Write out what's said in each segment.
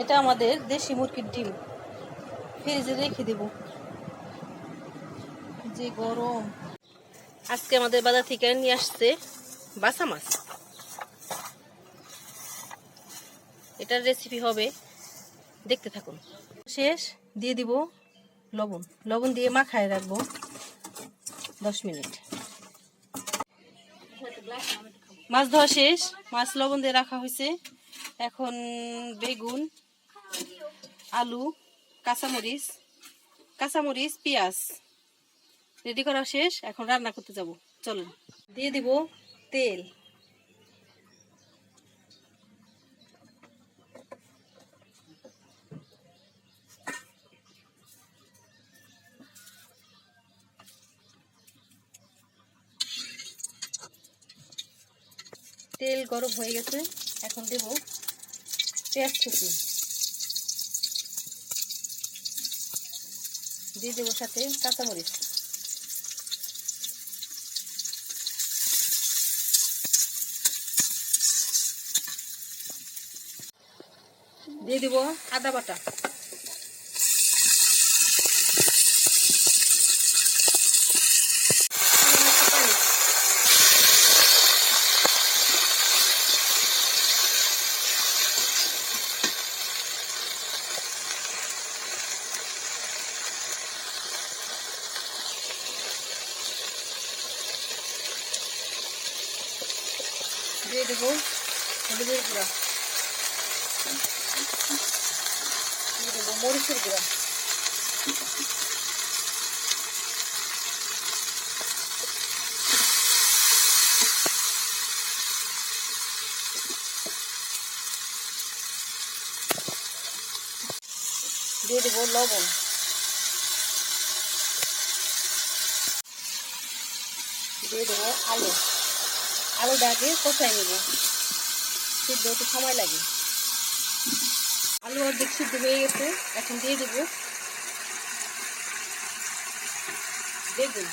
এটা আমাদের দেশি মুরগির ডিম, ফ্রিজে রেখে দেব। যে গরম। আজকে আমাদের বাজার থেকে নিয়ে আসছে বাসা মাছ। এটার রেসিপি হবে, দেখতে থাকুন। শেষ দিয়ে দিব লবণ। লবণ দিয়ে মাখায় রাখবো 10 মিনিট। মাছ ধোয়া শেষ, মাছ লবণ দিয়ে রাখা হয়েছে। এখন বেগুন, আলু, কাঁচামরিচ, পেঁয়াজ রেডি করা শেষ। এখন রান্না করতে যাব, চলুন। দিয়ে দিব তেল, তেল গরম হয়ে গেছে। এখন দেব পেঁয়াজ কুচি, দিয়ে দেবো সাথে কাঁচামরিচ, দিয়ে দিব আদা বাটা, দিয়ে দেবো হলুদের গুঁড়া, দিয়ে দেবো মরিচের গুঁড়া, দিয়ে দেবো লবণ, দিয়ে দেবো আলুটা আগে কষাই নেব, সিদ্ধ হতে সময় লাগে। আলু অর্ধেক সিদ্ধ হয়ে গেছে। এখন দিয়ে দেবো বেগুন,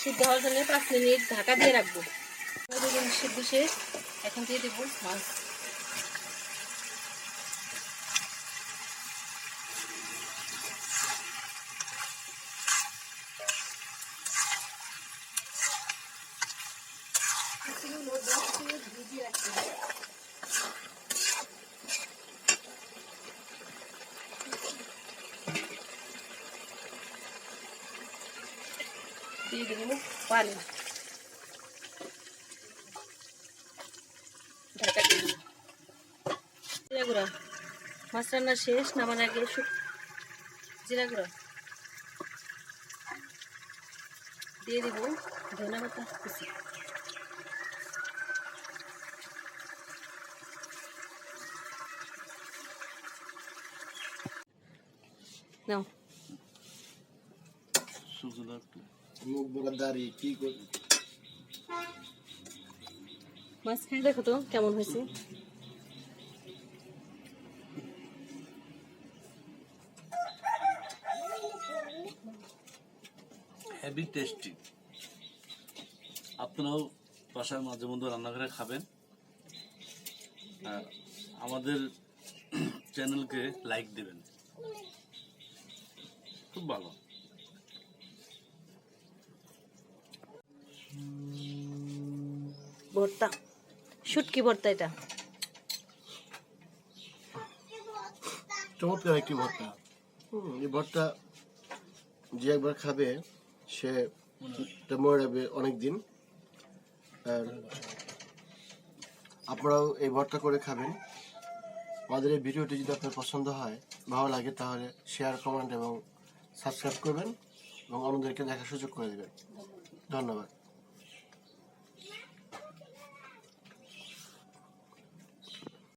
সিদ্ধ হওয়ার জন্য 5 মিনিট ঢাকা দিয়ে রাখবো। বেগুন সিদ্ধ শেষ। এখন দিয়ে দেবো মাছ, দিয়ে দেবো পানি, ঢাকা দিয়ে দেবো। জিরা গুঁড়া, মাছ রান্না শেষ। নামার আগে জিরা গুঁড়া দিয়ে দেবো, ধনে পাতা কুচি, নাও। মাছ খাই দেখো তো কেমন হয়েছে। Heavy tasty. আপনারাও বাসার মাঝে মধ্যে রান্না করে খাবেন। আর আমাদের চ্যানেলকে লাইক দিবেন, খুব ভালো। ভর্তা, শুটকি ভর্তা, এটা চমৎকার একটি ভর্তা। এই ভর্তা যে একবার খাবে সে মনে রাখবে অনেকদিন। আর আপনারাও এই ভর্তা করে খাবেন। আমাদের এই ভিডিওটি যদি আপনার পছন্দ হয়, ভালো লাগে, তাহলে শেয়ার, কমেন্ট এবং সাবস্ক্রাইব করবেন এবং অন্যদেরকে দেখার সুযোগ করে দেবেন। ধন্যবাদ।